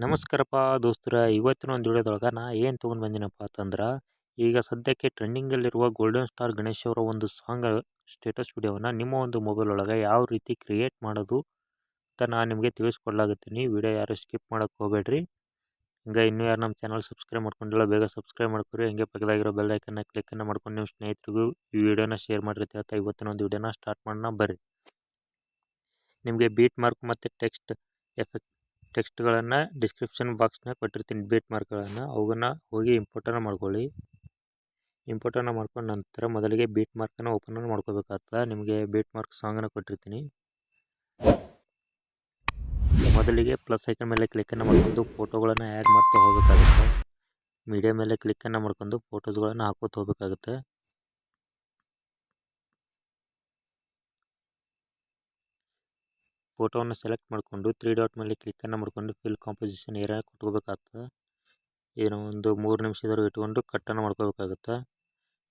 ನಮಸ್ಕಾರಪ್ಪ ದೋಸ್ತರ ಇವತ್ತಿನ ಒಂದು ವಿಡಿಯೋದೊಳಗೆ ನಾ ಏನು ತೊಗೊಂಡು ಬಂದಿನಪ್ಪ ಅಂತಂದ್ರೆ ಈಗ ಸದ್ಯಕ್ಕೆ ಟ್ರೆಂಡಿಂಗಲ್ಲಿರುವ ಗೋಲ್ಡನ್ ಸ್ಟಾರ್ ಗಣೇಶ್ ಅವರ ಒಂದು ಸಾಂಗ್ ಸ್ಟೇಟಸ್ ವಿಡಿಯೋವನ್ನು ನಿಮ್ಮ ಒಂದು ಮೊಬೈಲ್ ಒಳಗೆ ಯಾವ ರೀತಿ ಕ್ರಿಯೇಟ್ ಮಾಡೋದು ಅಂತ ನಾನು ನಿಮಗೆ ತಿಳಿಸ್ಕೊಡ್ಲಾಗುತ್ತೀನಿ. ವಿಡಿಯೋ ಯಾರು ಸ್ಕಿಪ್ ಮಾಡೋಕ್ಕೆ ಹೋಗಬೇಡ್ರಿ. ಹಿಂಗೆ ಇನ್ನೂ ಯಾರು ನಮ್ಮ ಚಾನಲ್ ಸಬ್ಸ್ಕ್ರೈಬ್ ಮಾಡ್ಕೊಂಡಿಲ್ಲ ಬೇಗ ಸಬ್ಸ್ಕ್ರೈಬ್ ಮಾಡ್ಕೊರಿ. ಹಂಗೆ ಪಕ್ಕದಾಗಿರೋ ಬೆಲ್ ಐಕನ್ನ ಕ್ಲಿಕ್ಕನ್ನು ಮಾಡ್ಕೊಂಡು ನಿಮ್ಮ ಸ್ನೇಹಿತರಿಗೂ ಈ ವಿಡಿಯೋನ ಶೇರ್ ಮಾಡಿರಿ ಅಂತ ಹೇಳ್ತಾ ಇವತ್ತಿನ ಒಂದು ವಿಡಿಯೋನ ಸ್ಟಾರ್ಟ್ ಮಾಡೋಣ ಬರ್ರಿ. ನಿಮಗೆ ಬೀಟ್ ಮಾರ್ಕ್ ಮತ್ತು ಟೆಕ್ಸ್ಟ್ಗಳನ್ನು ಡಿಸ್ಕ್ರಿಪ್ಷನ್ ಬಾಕ್ಸ್ನಾಗ ಕೊಟ್ಟಿರ್ತೀನಿ. ಬೀಟ್ ಮಾರ್ಕ್ಗಳನ್ನು ಅವನ್ನ ಹೋಗಿ ಇಂಪೋರ್ಟನ್ನು ಮಾಡ್ಕೊಳ್ಳಿ. ಇಂಪೋರ್ಟನ್ನು ಮಾಡ್ಕೊಂಡು ನಂತರ ಮೊದಲಿಗೆ ಬೀಟ್ ಮಾರ್ಕನ್ನು ಓಪನ್ ಮಾಡ್ಕೋಬೇಕಾಗ್ತದೆ. ನಿಮಗೆ ಬೀಟ್ ಮಾರ್ಕ್ ಸಾಂಗನ್ನು ಕೊಟ್ಟಿರ್ತೀನಿ. ಮೊದಲಿಗೆ ಪ್ಲಸ್ ಐಕನ್ ಮೇಲೆ ಕ್ಲಿಕ್ಕನ್ನು ಮಾಡ್ಕೊಂಡು ಫೋಟೋಗಳನ್ನು ಆ್ಯಡ್ ಮಾಡ್ತಾ ಹೋಗಬೇಕಾಗುತ್ತೆ. ಮೀಡಿಯಾ ಮೇಲೆ ಕ್ಲಿಕ್ಕನ್ನು ಮಾಡ್ಕೊಂಡು ಫೋಟೋಸ್ಗಳನ್ನು ಹಾಕೋತ ಹೋಗಬೇಕಾಗುತ್ತೆ. ಫೋಟೋವನ್ನು ಸೆಲೆಕ್ಟ್ ಮಾಡಿಕೊಂಡು 3 ಡಾಟ್ ಮೇಲೆ ಕ್ಲಿಕ್ಕನ್ನು ಮಾಡ್ಕೊಂಡು ಫಿಲ್ ಕಾಂಪೋಸಿಷನ್ ಏರಿಯಾ ಕೊಟ್ಕೋಬೇಕಾಗ್ತದೆ. ಏನೋ ಒಂದು 3 ನಿಮಿಷದವರೆಗೆ ಇಟ್ಕೊಂಡು ಕಟ್ಟನ್ನು ಮಾಡ್ಕೋಬೇಕಾಗುತ್ತೆ.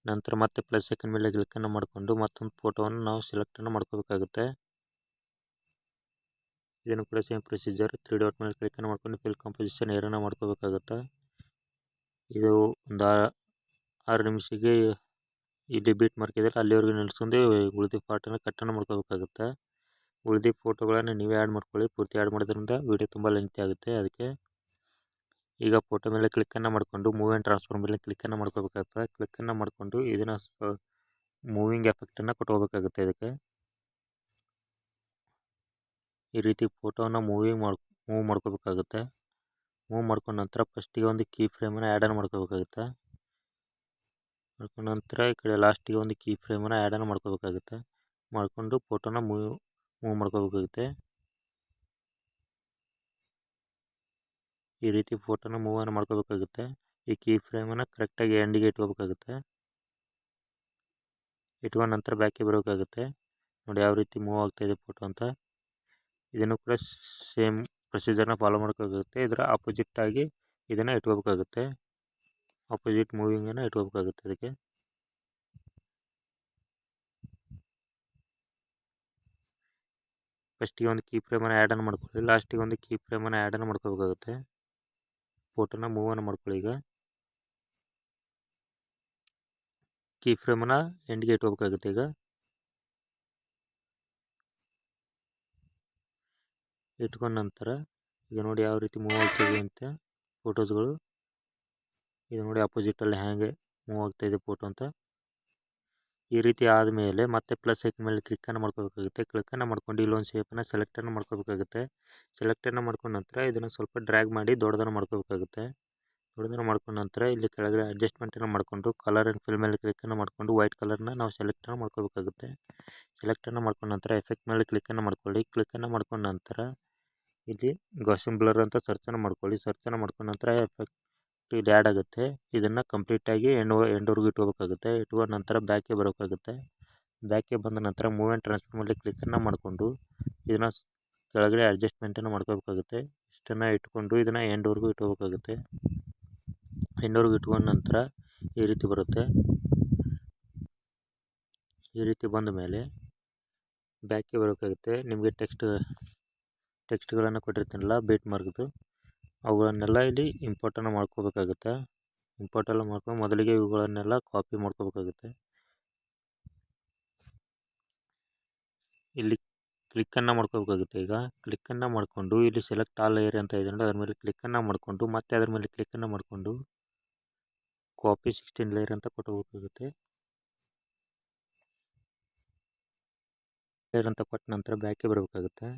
ನಂತರ ಮತ್ತೆ ಪ್ಲಸ್ ಐಕನ್ ಮೇಲೆ ಕ್ಲಿಕ್ಕನ್ನು ಮಾಡಿಕೊಂಡು ಮತ್ತೊಂದು ಫೋಟೋವನ್ನು ನಾವು ಸೆಲೆಕ್ಟನ್ನು ಮಾಡ್ಕೋಬೇಕಾಗುತ್ತೆ. ಇದನ್ನು ಕೂಡ ಸೇಮ್ ಪ್ರೊಸೀಜರ್ 3 ಡಾಟ್ ಮೇಲೆ ಕ್ಲಿಕ್ಕನ್ನು ಮಾಡ್ಕೊಂಡು ಫಿಲ್ ಕಾಂಪೋಸಿಷನ್ ಏರಿಯಾನ ಮಾಡ್ಕೋಬೇಕಾಗುತ್ತೆ. ಇದು ಒಂದು 6 ನಿಮಿಷಕ್ಕೆ ಇಲ್ಲಿ ಬೀಟ್ ಮಾರ್ಕ್ ಇದೆ ಅಲ್ಲಿವರೆಗೂ ನಿಲ್ಲಿಸ್ಕೊಂಡು ಉಳಿದ ಪಾರ್ಟನ್ನು ಕಟ್ಟನ್ನು ಮಾಡ್ಕೋಬೇಕಾಗುತ್ತೆ. ಉಳಿದ ಫೋಟೋಗಳನ್ನು ನೀವೇ ಆ್ಯಡ್ ಮಾಡ್ಕೊಳ್ಳಿ. ಪೂರ್ತಿ ಆ್ಯಡ್ ಮಾಡೋದ್ರಿಂದ ವಿಡಿಯೋ ತುಂಬ ಲೆಂತಿ ಆಗುತ್ತೆ. ಅದಕ್ಕೆ ಈಗ ಫೋಟೋ ಮೇಲೆ ಕ್ಲಿಕ್ಕನ್ನು ಮಾಡಿಕೊಂಡು ಮೂವ್ ಆ್ಯಂಡ್ ಟ್ರಾನ್ಸ್ಫರ್ ಮೇಲೆ ಕ್ಲಿಕ್ಕನ್ನು ಮಾಡ್ಕೋಬೇಕಾಗುತ್ತೆ. ಕ್ಲಿಕ್ಕನ್ನು ಮಾಡಿಕೊಂಡು ಇದನ್ನು ಮೂವಿಂಗ್ ಎಫೆಕ್ಟನ್ನು ಕೊಟ್ಕೋಬೇಕಾಗುತ್ತೆ. ಇದಕ್ಕೆ ಈ ರೀತಿ ಫೋಟೋವನ್ನು ಮೂವ್ ಮಾಡ್ಕೋಬೇಕಾಗುತ್ತೆ. ಮೂವ್ ಮಾಡ್ಕೊಂಡ ನಂತರ ಫಸ್ಟಿಗೆ ಒಂದು ಕೀ ಫ್ರೇಮನ್ನು ಆ್ಯಡನ್ನು ಮಾಡ್ಕೋಬೇಕಾಗುತ್ತೆ. ಮಾಡ್ಕೊಂಡ ನಂತರ ಈ ಕಡೆ ಲಾಸ್ಟಿಗೆ ಒಂದು ಕೀ ಫ್ರೇಮನ್ನು ಆ್ಯಡನ್ನು ಮಾಡ್ಕೋಬೇಕಾಗುತ್ತೆ. ಮಾಡಿಕೊಂಡು ಫೋಟೋನ ಮೂವ್ ಮಾಡ್ಕೋಬೇಕಾಗುತ್ತೆ. ಈ ರೀತಿ ಫೋಟೋನ ಮೂವನ್ನು ಮಾಡ್ಕೋಬೇಕಾಗುತ್ತೆ. ಈ ಕೀ ಫ್ರೇಮನ್ನು ಕರೆಕ್ಟಾಗಿ ಎಂಡಿಗೆ ಇಟ್ಕೋಬೇಕಾಗುತ್ತೆ. ಇಟ್ಕೊಂಡ ನಂತರ ಬ್ಯಾಕಿಗೆ ಬರೋಬೇಕಾಗುತ್ತೆ. ನೋಡಿ ಯಾವ ರೀತಿ ಮೂವ್ ಆಗ್ತಾಯಿದೆ ಫೋಟೋ ಅಂತ. ಇದನ್ನು ಕೂಡ ಸೇಮ್ ಪ್ರೊಸೀಜರ್ನ ಫಾಲೋ ಮಾಡ್ಕೋಬೇಕಾಗುತ್ತೆ. ಇದರ ಆಪೋಸಿಟ್ಟಾಗಿ ಇದನ್ನು ಇಟ್ಕೋಬೇಕಾಗುತ್ತೆ. ಆಪೋಸಿಟ್ ಮೂವಿಂಗನ್ನು ಇಟ್ಕೋಬೇಕಾಗುತ್ತೆ. ಅದಕ್ಕೆ ಫಸ್ಟಿಗೆ ಒಂದು ಕೀ ಫ್ರೇಮನ್ನು ಆ್ಯಡನ್ನು ಮಾಡ್ಕೊಳ್ಳಿ. ಲಾಸ್ಟಿಗೆ ಒಂದು ಕೀ ಫ್ರೇಮನ್ನು ಆ್ಯಡನ್ನು ಮಾಡ್ಕೋಬೇಕಾಗುತ್ತೆ. ಫೋಟೋನ ಮೂವನ್ನು ಮಾಡ್ಕೊಳ್ಳಿ. ಈಗ ಕೀ ಫ್ರೇಮನ್ನು ಎಂಡ್ಗೆ ಇಟ್ಕೋಬೇಕಾಗುತ್ತೆ. ಈಗ ಇಟ್ಕೊಂಡ ನಂತರ ಈಗ ನೋಡಿ ಯಾವ ರೀತಿ ಮೂವ್ ಆಗ್ತಾಯಿದೆ ಅಂತ ಫೋಟೋಸ್ಗಳು. ಇದು ನೋಡಿ ಆಪೋಸಿಟಲ್ಲಿ ಹ್ಯಾಂಗೆ ಮೂವ್ ಆಗ್ತಾಯಿದೆ ಫೋಟೋ ಅಂತ. ಈ ರೀತಿ ಆದಮೇಲೆ ಮತ್ತೆ ಪ್ಲಸ್ ಐಕನ್ ಮೇಲೆ ಕ್ಲಿಕ್ಕನ್ನು ಮಾಡ್ಕೋಬೇಕಾಗುತ್ತೆ. ಕ್ಲಿಕ್ಕನ್ನು ಮಾಡ್ಕೊಂಡು ಇಲ್ಲೊಂದು ಶೇಪನ್ನು ಸೆಲೆಕ್ಟನ್ನು ಮಾಡ್ಕೋಬೇಕಾಗುತ್ತೆ. ಸೆಲೆಕ್ಟನ್ನು ಮಾಡ್ಕೊಂಡ ನಂತರ ಇದನ್ನು ಸ್ವಲ್ಪ ಡ್ರ್ಯಾಗ್ ಮಾಡಿ ದೊಡ್ಡದನ್ನು ಮಾಡ್ಕೋಬೇಕಾಗುತ್ತೆ. ದೊಡ್ಡದನ್ನು ಮಾಡ್ಕೊಂಡ ನಂತರ ಇಲ್ಲಿ ಕೆಳಗಡೆ ಅಡ್ಜಸ್ಟ್ಮೆಂಟನ್ನು ಮಾಡಿಕೊಂಡು ಕಲರ್ ಆ್ಯಂಡ್ ಫಿಲ್ ಮೇಲೆ ಕ್ಲಿಕ್ಕನ್ನು ಮಾಡಿಕೊಂಡು ವೈಟ್ ಕಲರ್ನ ನಾವು ಸೆಲೆಕ್ಟನ್ನು ಮಾಡ್ಕೋಬೇಕಾಗುತ್ತೆ. ಸೆಲೆಕ್ಟನ್ನು ಮಾಡ್ಕೊಂಡ ನಂತರ ಎಫೆಕ್ಟ್ ಮೇಲೆ ಕ್ಲಿಕ್ಕನ್ನು ಮಾಡ್ಕೊಳ್ಳಿ. ಕ್ಲಿಕ್ಕನ್ನು ಮಾಡ್ಕೊಂಡ ನಂತರ ಇಲ್ಲಿ ಗಾಸಿಯನ್ ಬ್ಲರ್ ಅಂತ ಸರ್ಚನ್ನು ಮಾಡ್ಕೊಳ್ಳಿ. ಸರ್ಚನ್ನು ಮಾಡ್ಕೊಂಡ ನಂತರ ಎಫೆಕ್ಟ್ ಇದು ಆ್ಯಡ್ ಆಗುತ್ತೆ. ಇದನ್ನು ಕಂಪ್ಲೀಟಾಗಿ ಎಂಡ್ವರೆಗೂ ಇಟ್ಕೋಬೇಕಾಗುತ್ತೆ. ಇಟ್ಕೊಂಡ ನಂತರ ಬ್ಯಾಕಿಗೆ ಬರೋಕ್ಕಾಗುತ್ತೆ. ಬ್ಯಾಕಿಗೆ ಬಂದ ನಂತರ ಮೂವ್ ಆ್ಯಂಡ್ ಟ್ರಾನ್ಸ್ಫರ್ ಮೇಲೆ ಕ್ಲಿಕ್ಕನ್ನು ಮಾಡಿಕೊಂಡು ಇದನ್ನು ಕೆಳಗಡೆ ಅಡ್ಜಸ್ಟ್ಮೆಂಟನ್ನು ಮಾಡ್ಕೋಬೇಕಾಗುತ್ತೆ. ಇಷ್ಟನ್ನು ಇಟ್ಕೊಂಡು ಇದನ್ನು ಎಂಡ್ವರೆಗೂ ಇಟ್ಕೋಬೇಕಾಗುತ್ತೆ. ಎಂಡ್ವರೆಗೂ ಇಟ್ಕೊಂಡ ನಂತರ ಈ ರೀತಿ ಬರುತ್ತೆ. ಈ ರೀತಿ ಬಂದ ಮೇಲೆ ಬ್ಯಾಕಿಗೆ ಬರೋಕ್ಕಾಗುತ್ತೆ. ನಿಮಗೆ ಟೆಕ್ಸ್ಟ್ಗಳನ್ನು ಕೊಟ್ಟಿರ್ತೀನಲ್ಲ ಬೀಟ್ ಮಾರ್ಕ್ದು ಅವುಗಳನ್ನೆಲ್ಲ ಇಲ್ಲಿ ಇಂಪೋರ್ಟನ್ನು ಮಾಡ್ಕೋಬೇಕಾಗುತ್ತೆ. ಇಂಪೋರ್ಟೆಲ್ಲ ಮಾಡ್ಕೊಂಡು ಮೊದಲಿಗೆ ಇವುಗಳನ್ನೆಲ್ಲ ಕಾಪಿ ಮಾಡ್ಕೋಬೇಕಾಗುತ್ತೆ. ಇಲ್ಲಿ ಕ್ಲಿಕ್ಕನ್ನು ಮಾಡ್ಕೋಬೇಕಾಗುತ್ತೆ. ಈಗ ಕ್ಲಿಕ್ಕನ್ನು ಮಾಡಿಕೊಂಡು ಇಲ್ಲಿ ಸೆಲೆಕ್ಟ್ ಆಲ್ ಲೇಯರ್ ಅಂತ ಇದೆ ನೋಡಿ ಅದ್ರ ಮೇಲೆ ಕ್ಲಿಕ್ಕನ್ನು ಮಾಡಿಕೊಂಡು ಮತ್ತೆ ಅದ್ರ ಮೇಲೆ ಕ್ಲಿಕ್ಕನ್ನು ಮಾಡಿಕೊಂಡು ಕಾಪಿ 16 ಲೇಯರ್ ಅಂತ ಕೊಟ್ಟೋಗ್ಬೇಕಾಗುತ್ತೆ. ಲೇಯರ್ ಅಂತ ಕೊಟ್ಟ ನಂತರ ಬ್ಯಾಕಿಗೆ ಬರಬೇಕಾಗುತ್ತೆ.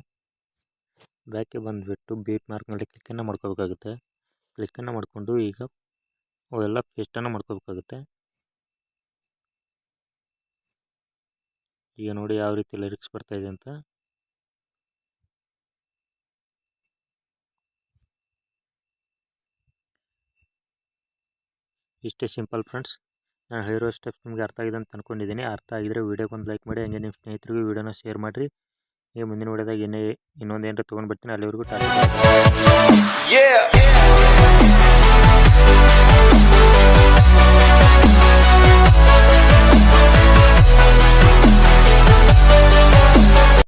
ಬ್ಯಾಕಿಗೆ ಬಂದುಬಿಟ್ಟು ಬೀಟ್ ಮಾರ್ಕ್ ಮೇಲೆ ಕ್ಲಿಕ್ಕನ್ನು ಮಾಡ್ಕೋಬೇಕಾಗುತ್ತೆ. ಕ್ಲಿಕ್ಕನ್ನು ಮಾಡಿಕೊಂಡು ಈಗ ಅವೆಲ್ಲ ಪೇಸ್ಟನ್ನು ಮಾಡ್ಕೋಬೇಕಾಗುತ್ತೆ. ಈಗ ನೋಡಿ ಯಾವ ರೀತಿ ಲಿರಿಕ್ಸ್ ಬರ್ತಾಯಿದೆ ಅಂತ. ಇಷ್ಟೇ ಸಿಂಪಲ್ ಫ್ರೆಂಡ್ಸ್. ನಾನು ಹೇಳಿರೋ ಸ್ಟೆಪ್ಸ್ ನಿಮಗೆ ಅರ್ಥ ಆಗಿದೆ ಅಂತ ಅಂದ್ಕೊಂಡಿದ್ದೀನಿ. ಅರ್ಥ ಆಗಿದ್ರೆ ವಿಡಿಯೋಗೆ ಒಂದು ಲೈಕ್ ಮಾಡಿ. ಹಂಗೆ ನಿಮ್ಮ ಸ್ನೇಹಿತರಿಗೂ ವಿಡಿಯೋನ ಶೇರ್ ಮಾಡಿರಿ. ಈಗ ಮುಂದಿನ ವಿಡಿಯೋದಾಗ ಇನ್ನೊಂದು ಏನಾರು ತೊಗೊಂಡು ಬರ್ತೀನಿ. ಅಲ್ಲಿವರೆಗೂ ಟಾಟಾ.